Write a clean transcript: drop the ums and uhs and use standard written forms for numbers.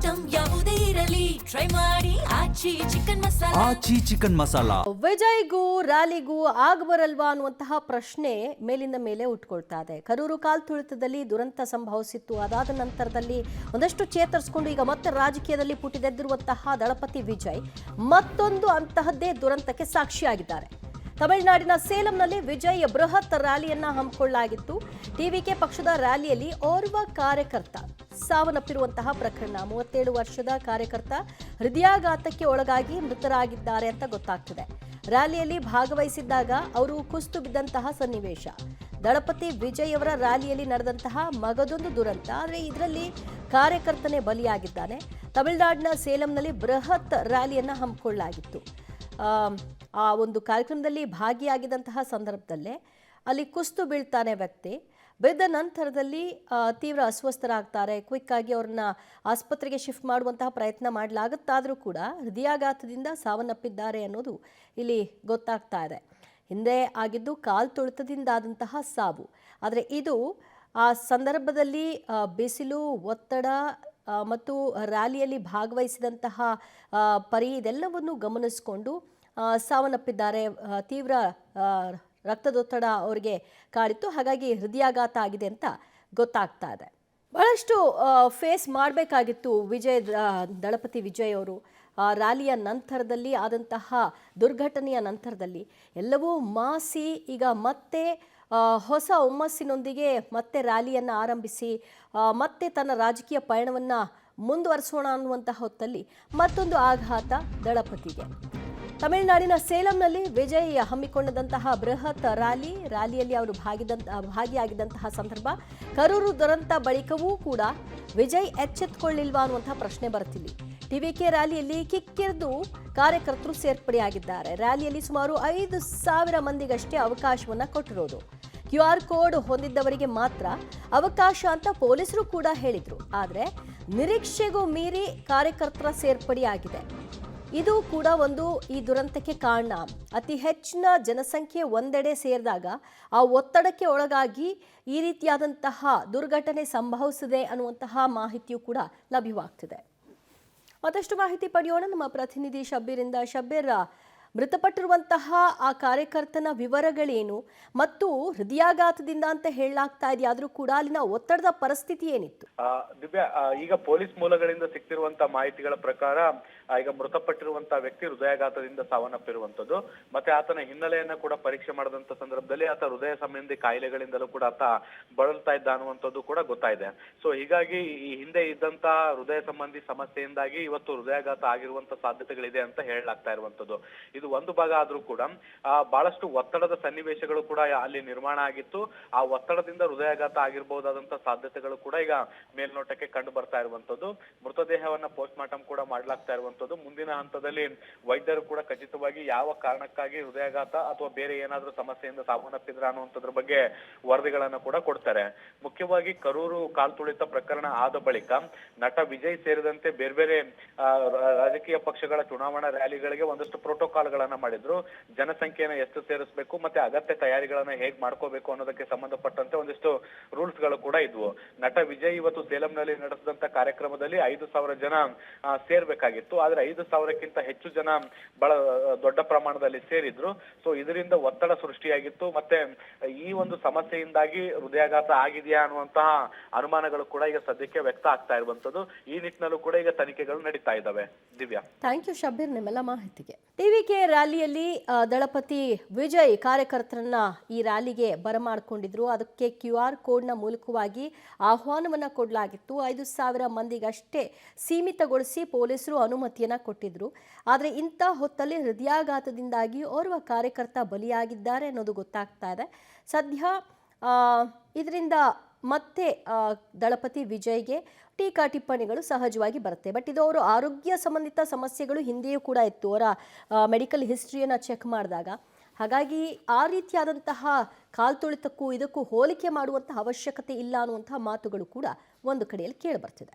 Item ಯಾವುದೇ ಇರಲಿ try ಮಾಡಿ ಆಚಿ ಚಿಕನ್ ಮಸಾಲಾ. ವಿಜಯ್ಗೂ ರ್ಯಾಲಿಗೂ ಆಗಬರಲ್ವಾ ಅನ್ನುವಂತಹ ಪ್ರಶ್ನೆ ಮೇಲಿಂದ ಮೇಲೆ ಉಟ್ಕೊಳ್ತಾ ಇದೆ. ಕರೂರು ಕಾಲ್ತುಳಿತದಲ್ಲಿ ದುರಂತ ಸಂಭವಿಸಿತ್ತು. ಅದಾದ ನಂತರದಲ್ಲಿ ಒಂದಷ್ಟು ಚೇತರಿಸಿಕೊಂಡು ಈಗ ಮತ್ತೆ ರಾಜಕೀಯದಲ್ಲಿ ಪುಟಿದೆದ್ದಿರುವಂತಹ ದಳಪತಿ ವಿಜಯ್ ಮತ್ತೊಂದು ಅಂತಹದ್ದೇ ದುರಂತಕ್ಕೆ ಸಾಕ್ಷಿಯಾಗಿದ್ದಾರೆ. ತಮಿಳುನಾಡಿನ ಸೇಲಂನಲ್ಲಿ ವಿಜಯ್ ಬೃಹತ್ ರ್ಯಾಲಿಯನ್ನ ಹಮ್ಮಿಕೊಳ್ಳಲಾಗಿತ್ತು. ಟಿವಿಕೆ ಪಕ್ಷದ ರ್ಯಾಲಿಯಲ್ಲಿ ಓರ್ವ ಕಾರ್ಯಕರ್ತ ಸಾವನ್ನಪ್ಪಿರುವಂತಹ ಪ್ರಕರಣ. 37 ವರ್ಷದ ಕಾರ್ಯಕರ್ತ ಹೃದಯಾಘಾತಕ್ಕೆ ಒಳಗಾಗಿ ಮೃತರಾಗಿದ್ದಾರೆ ಅಂತ ಗೊತ್ತಾಗ್ತಿದೆ. ರ್ಯಾಲಿಯಲ್ಲಿ ಭಾಗವಹಿಸಿದ್ದಾಗ ಅವರು ಕುಸಿದು ಬಿದ್ದಂತಹ ಸನ್ನಿವೇಶ. ದಳಪತಿ ವಿಜಯ್ ಅವರ ರ್ಯಾಲಿಯಲ್ಲಿ ನಡೆದಂತಹ ಮಗದೊಂದು ದುರಂತ. ಆದರೆ ಇದರಲ್ಲಿ ಕಾರ್ಯಕರ್ತನೇ ಬಲಿಯಾಗಿದ್ದಾನೆ. ತಮಿಳುನಾಡಿನ ಸೇಲಂನಲ್ಲಿ ಬೃಹತ್ ರ್ಯಾಲಿಯನ್ನ ಹಮ್ಮಿಕೊಳ್ಳಲಾಗಿತ್ತು. ಆ ಒಂದು ಕಾರ್ಯಕ್ರಮದಲ್ಲಿ ಭಾಗಿಯಾಗಿದ್ದಂತಹ ಸಂದರ್ಭದಲ್ಲೇ ಅಲ್ಲಿ ಕುಸಿದು ಬೀಳ್ತಾನೆ ವ್ಯಕ್ತಿ. ಬಿದ್ದ ನಂತರದಲ್ಲಿ ತೀವ್ರ ಅಸ್ವಸ್ಥರಾಗ್ತಾರೆ. ಕ್ವಿಕ್ ಆಗಿ ಅವ್ರನ್ನ ಆಸ್ಪತ್ರೆಗೆ ಶಿಫ್ಟ್ ಮಾಡುವಂತಹ ಪ್ರಯತ್ನ ಮಾಡಲಾಗುತ್ತಾದರೂ ಕೂಡ ಹೃದಯಾಘಾತದಿಂದ ಸಾವನ್ನಪ್ಪಿದ್ದಾರೆ ಅನ್ನೋದು ಇಲ್ಲಿ ಗೊತ್ತಾಗ್ತಾ ಇದೆ. ಹಿಂದೆ ಆಗಿದ್ದು ಕಾಲ್ತುಳಿತದಿಂದಾದಂತಹ ಸಾವು. ಆದರೆ ಇದು ಆ ಸಂದರ್ಭದಲ್ಲಿ ಬಿಸಿಲು, ಒತ್ತಡ ಮತ್ತು ರ್ಯಾಲಿಯಲ್ಲಿ ಭಾಗವಹಿಸಿದಂತಹ ಪರಿ ಇದೆಲ್ಲವನ್ನು ಗಮನಿಸಿಕೊಂಡು ಸಾವನ್ನಪ್ಪಿದ್ದಾರೆ. ತೀವ್ರ ರಕ್ತದೊತ್ತಡ ಅವರಿಗೆ ಕಾಡಿತ್ತು. ಹಾಗಾಗಿ ಹೃದಯಾಘಾತ ಆಗಿದೆ ಅಂತ ಗೊತ್ತಾಗ್ತಾ ಇದೆ. ಬಹಳಷ್ಟು ಫೇಸ್ ಮಾಡಬೇಕಾಗಿತ್ತು ದಳಪತಿ ವಿಜಯ್ ಅವರು. ರ್ಯಾಲಿಯ ನಂತರದಲ್ಲಿ ಆದಂತಹ ದುರ್ಘಟನೆಯ ನಂತರದಲ್ಲಿ ಎಲ್ಲವೂ ಮಾಸಿ ಈಗ ಮತ್ತೆ ಹೊಸ ಹುಮ್ಮಸ್ಸಿನೊಂದಿಗೆ ಮತ್ತೆ ರ್ಯಾಲಿಯನ್ನು ಆರಂಭಿಸಿ ಮತ್ತೆ ತನ್ನ ರಾಜಕೀಯ ಪಯಣವನ್ನು ಮುಂದುವರಿಸೋಣ ಅನ್ನುವಂತಹ ಹೊತ್ತಲ್ಲಿ ಮತ್ತೊಂದು ಆಘಾತ ದಳಪತಿಗೆ. ತಮಿಳುನಾಡಿನ ಸೇಲಂನಲ್ಲಿ ವಿಜಯ್ ಹಮ್ಮಿಕೊಂಡಂತಹ ಬೃಹತ್ ರ್ಯಾಲಿಯಲ್ಲಿ ಅವರು ಭಾಗಿಯಾಗಿದ್ದಂತಹ ಸಂದರ್ಭ. ಕರೂರು ದುರಂತ ಬಳಿಕವೂ ಕೂಡ ವಿಜಯ್ ಎಚ್ಚೆತ್ತುಕೊಳ್ಳಿಲ್ವಾ ಅನ್ನುವಂತಹ ಪ್ರಶ್ನೆ ಬರುತ್ತಿಲ್ಲ. ಟಿವಿಕೆ ರ್ಯಾಲಿಯಲ್ಲಿ ಕಿಕ್ಕಿರಿದು ಕಾರ್ಯಕರ್ತರು ಸೇರ್ಪಡೆಯಾಗಿದ್ದಾರೆ. ರ್ಯಾಲಿಯಲ್ಲಿ ಸುಮಾರು 5,000 ಮಂದಿಗಷ್ಟೇ ಅವಕಾಶವನ್ನ ಕೊಟ್ಟಿರೋದು. QR ಕೋಡ್ ಹೊಂದಿದ್ದವರಿಗೆ ಮಾತ್ರ ಅವಕಾಶ ಅಂತ ಪೊಲೀಸರು ಕೂಡ ಹೇಳಿದ್ರು. ಆದರೆ ನಿರೀಕ್ಷೆಗೂ ಮೀರಿ ಕಾರ್ಯಕರ್ತರ ಸೇರ್ಪಡೆಯಾಗಿದೆ. ಇದು ಕೂಡ ಒಂದು ಈ ದುರಂತಕ್ಕೆ ಕಾರಣ. ಅತಿ ಹೆಚ್ಚಿನ ಜನಸಂಖ್ಯೆ ಒಂದೆಡೆ ಸೇರಿದಾಗ ಆ ಒತ್ತಡಕ್ಕೆ ಒಳಗಾಗಿ ಈ ರೀತಿಯಾದಂತಹ ದುರ್ಘಟನೆ ಸಂಭವಿಸಿದೆ ಅನ್ನುವಂತಹ ಮಾಹಿತಿಯೂ ಕೂಡ ಲಭ್ಯವಾಗ್ತಿದೆ. ಮತ್ತಷ್ಟು ಮಾಹಿತಿ ಪಡೆಯೋಣ ನಮ್ಮ ಪ್ರತಿನಿಧಿ ಶಬ್ಬೀರಿಂದ. ಶಬ್ಬೀರ್, ಮೃತಪಟ್ಟಿರುವಂತಹ ಆ ಕಾರ್ಯಕರ್ತನ ವಿವರಗಳೇನು ಮತ್ತು ಹೃದಯಾಘಾತದಿಂದ ಅಂತ ಹೇಳಲಾಗ್ತಾ ಇದೆ, ಆದ್ರೂ ಕೂಡ ಅಲ್ಲಿನ ಒತ್ತಡದ ಪರಿಸ್ಥಿತಿ ಏನಿತ್ತು? ದಿವ್ಯಾ, ಈಗ ಪೊಲೀಸ್ ಮೂಲಗಳಿಂದ ಸಿಕ್ತಿರುವಂತಹ ಮಾಹಿತಿಗಳ ಪ್ರಕಾರ ಈಗ ಮೃತಪಟ್ಟಿರುವಂತಹ ವ್ಯಕ್ತಿ ಹೃದಯಾಘಾತದಿಂದ ಸಾವನ್ನಪ್ಪಿರುವಂತದ್ದು. ಮತ್ತೆ ಆತನ ಹಿನ್ನೆಲೆಯನ್ನ ಕೂಡ ಪರೀಕ್ಷೆ ಮಾಡಿದಂತ ಸಂದರ್ಭದಲ್ಲಿ ಆತ ಹೃದಯ ಸಂಬಂಧಿ ಕಾಯಿಲೆಗಳಿಂದಲೂ ಕೂಡ ಆತ ಬಳಲ್ತಾ ಇದ್ದ ಅನ್ನುವಂಥದ್ದು ಕೂಡ ಗೊತ್ತಾಯಿದೆ. ಸೊ ಹೀಗಾಗಿ ಈ ಹಿಂದೆ ಇದ್ದಂತಹ ಹೃದಯ ಸಂಬಂಧಿ ಸಮಸ್ಯೆಯಿಂದಾಗಿ ಇವತ್ತು ಹೃದಯಾಘಾತ ಆಗಿರುವಂತ ಸಾಧ್ಯತೆಗಳಿದೆ ಅಂತ ಹೇಳಲಾಗ್ತಾ ಇರುವಂತದ್ದು. ಇದು ಒಂದು ಭಾಗ ಆದ್ರೂ ಕೂಡ ಬಹಳಷ್ಟು ಒತ್ತಡದ ಸನ್ನಿವೇಶಗಳು ಕೂಡ ಅಲ್ಲಿ ನಿರ್ಮಾಣ ಆಗಿತ್ತು. ಆ ಒತ್ತಡದಿಂದ ಹೃದಯಾಘಾತ ಆಗಿರಬಹುದಾದಂತಹ ಸಾಧ್ಯತೆಗಳು ಕೂಡ ಈಗ ಮೇಲ್ನೋಟಕ್ಕೆ ಕಂಡು ಬರ್ತಾ ಇರುವಂತದ್ದು. ಮೃತದೇಹವನ್ನ ಪೋಸ್ಟ್ ಮಾರ್ಟಮ್ ಕೂಡ ಮಾಡ್ಲಾಗ್ತಾ ಇರುವಂತದ್ದು. ಮುಂದಿನ ಹಂತದಲ್ಲಿ ವೈದ್ಯರು ಕೂಡ ಖಚಿತವಾಗಿ ಯಾವ ಕಾರಣಕ್ಕಾಗಿ ಹೃದಯಾಘಾತ ಅಥವಾ ಬೇರೆ ಏನಾದ್ರೂ ಸಮಸ್ಯೆಯಿಂದ ಸಾವನ್ನಪ್ಪಿದ್ರ ಅನ್ನುವಂಥದ್ರ ಬಗ್ಗೆ ವರದಿಗಳನ್ನ ಕೂಡ ಕೊಡ್ತಾರೆ. ಮುಖ್ಯವಾಗಿ ಕರೂರು ಕಾಲ್ತುಳಿತ ಪ್ರಕರಣ ಆದ ಬಳಿಕ ನಟ ವಿಜಯ್ ಸೇರಿದಂತೆ ಬೇರೆ ಬೇರೆ ರಾಜಕೀಯ ಪಕ್ಷಗಳ ಚುನಾವಣಾ ರ್ಯಾಲಿಗಳಿಗೆ ಒಂದಷ್ಟು ಪ್ರೋಟೋಕಾಲ್ ಗಳನ್ನ ಮಾಡಿದ್ರು. ಜನಸಂಖ್ಯೆಯನ್ನು ಎಷ್ಟು ಸೇರಿಸಬೇಕು ಮತ್ತೆ ಅಗತ್ಯ ತಯಾರಿಗಳನ್ನ ಹೇಗ್ ಮಾಡ್ಕೋಬೇಕು ಅನ್ನೋದಕ್ಕೆ ಸಂಬಂಧಪಟ್ಟಂತೆ ಒಂದಿಷ್ಟು ರೂಲ್ಸ್ ಗಳು ಕೂಡ ಇದ್ವು. ನಟ ವಿಜಯ್ ಇವತ್ತು ಸೇಲಂನಲ್ಲಿ ನಡೆಸಿದಂತ ಕಾರ್ಯಕ್ರಮದಲ್ಲಿ 5,000 ಜನ ಸೇರ್ಬೇಕಾಗಿತ್ತು. ಆದ್ರೆ 5,000ಕ್ಕಿಂತ ಹೆಚ್ಚು ಜನ ಬಹಳ ದೊಡ್ಡ ಪ್ರಮಾಣದಲ್ಲಿ ಸೇರಿದ್ರು. ಸೊ ಇದರಿಂದ ಒತ್ತಡ ಸೃಷ್ಟಿಯಾಗಿತ್ತು. ಮತ್ತೆ ಈ ಒಂದು ಸಮಸ್ಯೆಯಿಂದಾಗಿ ಹೃದಯಾಘಾತ ಆಗಿದೆಯಾ ಅನ್ನುವಂತಹ ಅನುಮಾನಗಳು ಕೂಡ ಈಗ ಸದ್ಯಕ್ಕೆ ವ್ಯಕ್ತ ಆಗ್ತಾ ಇರುವಂತದ್ದು. ಈ ನಿಟ್ಟಿನಲ್ಲೂ ಕೂಡ ಈಗ ತನಿಖೆಗಳು ನಡೀತಾ ಇದ್ದಾವೆ. ದಿವ್ಯಾ, ಥ್ಯಾಂಕ್ ಯು ಶಬ್ಬೀರ್ ನಿಮ್ಮೆಲ್ಲ ಮಾಹಿತಿಗೆ. ಟಿವಿಕೆ ರ್ಯಾಲಿಯಲ್ಲಿ ದಳಪತಿ ವಿಜಯ್ ಕಾರ್ಯಕರ್ತರನ್ನ ಈ ರ್ಯಾಲಿಗೆ ಬರಮಾಡಿಕೊಂಡಿದ್ರು. ಅದಕ್ಕೆ QR ಕೋಡ್ನ ಮೂಲಕವಾಗಿ ಆಹ್ವಾನವನ್ನ ಕೊಡಲಾಗಿತ್ತು. 5,000 ಮಂದಿಗಷ್ಟೇ ಸೀಮಿತಗೊಳಿಸಿ ಪೊಲೀಸರು ಅನುಮತಿಯನ್ನ ಕೊಟ್ಟಿದ್ರು. ಆದರೆ ಇಂಥ ಹೊತ್ತಲ್ಲಿ ಹೃದಯಾಘಾತದಿಂದಾಗಿ ಓರ್ವ ಕಾರ್ಯಕರ್ತ ಬಲಿಯಾಗಿದ್ದಾರೆ ಅನ್ನೋದು ಗೊತ್ತಾಗ್ತಾ ಇದೆ. ಸದ್ಯ ಇದರಿಂದ ಮತ್ತೆ ದಳಪತಿ ವಿಜಯ್ಗೆ ಟೀಕಾ ಟಿಪ್ಪಣಿಗಳು ಸಹಜವಾಗಿ ಬರುತ್ತೆ. ಬಟ್ ಇದು ಅವರು ಆರೋಗ್ಯ ಸಂಬಂಧಿತ ಸಮಸ್ಯೆಗಳು ಹಿಂದೆಯೂ ಕೂಡ ಇತ್ತು ಅವರ ಮೆಡಿಕಲ್ ಹಿಸ್ಟ್ರಿಯನ್ನು ಚೆಕ್ ಮಾಡಿದಾಗ. ಹಾಗಾಗಿ ಆ ರೀತಿಯಾದಂತಹ ಕಾಲ್ತುಳಿತಕ್ಕೂ ಇದಕ್ಕೂ ಹೋಲಿಕೆ ಮಾಡುವಂತಹ ಅವಶ್ಯಕತೆ ಇಲ್ಲ ಅನ್ನುವಂತಹ ಮಾತುಗಳು ಕೂಡ ಒಂದು ಕಡೆಯಲ್ಲಿ ಕೇಳಿಬರ್ತಿದೆ.